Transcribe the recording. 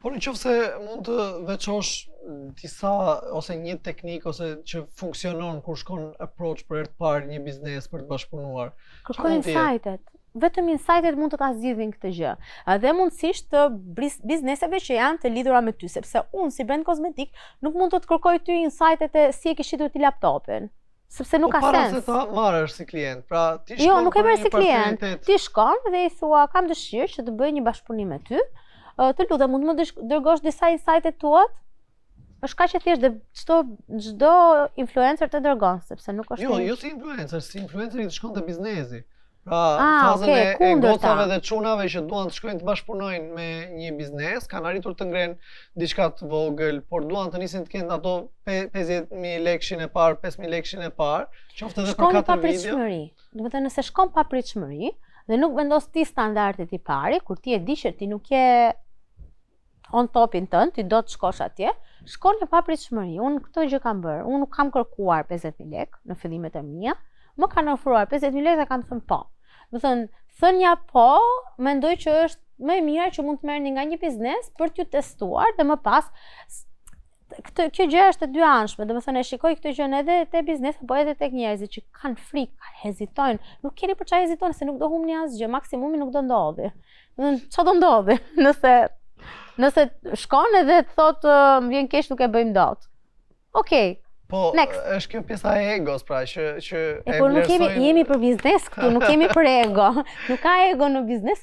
Por nëse mund të veçosh disa ose një teknik ose që funksionon kur shkon approach për herë të parë një biznes për të bashkëpunuar. Kërkoj insightet. Vetëm insightet mund të ta zgjidhin këtë gjë. Dhe mundësisht të bizneseve që janë të lidhura me ty, sepse unë si brand kozmetik nuk mund të të kërkoj ty insightet e si e ke shitur ti laptopin. Sepse nuk ka sens. Para se ta marrësh si klient, pra ti shkon. Jo, nuk e merr si klient. Ti shkon dhe i thua kam dëshirë që të bëj një bashkëpunim me ty. Të lutem, mund të më dërgosh disa insightet tuat? Është kaq e thjeshtë dhe çdo influencer të dërgon, sepse nuk është. Jo si influenceri të shkon te biznesi. Pra, fazën e gocave dhe çunave që duan të shkojnë të bashkëpunojnë me një biznes, kanë arritur të ngrenë diçka të vogël, por duan të nisin të kenë ato 50.000 lekëshin e parë, 5.000 lekëshin e parë, qoftë edhe për 4 video. Do të thënë nëse shkon pa pritshmëri dhe nuk vendos ti standardet i pari, kur ti e di që ti nuk je on topin tënd, ti do të shkosh atje, shkon me pa pritshmëri. Unë këtë gjë kam bërë. Unë nuk kam kërkuar 50.000 lekë në fillimet e mia. Më kanë ofruar 50.000 lekë dhe kam thënë po. Do thënë, thënia po, mendoj që është më e mira që mund të merrni nga një biznes për t'ju testuar dhe më pas kjo gjë është e dyanshme. Domethënë e shikoj këtë gjë edhe te biznesi, po edhe tek njerëzit që kanë frikë, hezitojnë. Nuk keni për çfarë hezitoni, se nuk do humni asgjë, maksimumi nuk do ndodhi. Domethënë çfarë do ndodhi nëse shkon edhe të thotë më vjen keq, nuk e bëjmë dot. Okej. Po, është kjo pjesa e egos, pra, që po nuk jemi për biznes këtu, nuk jemi për ego. Nuk ka ego në biznes.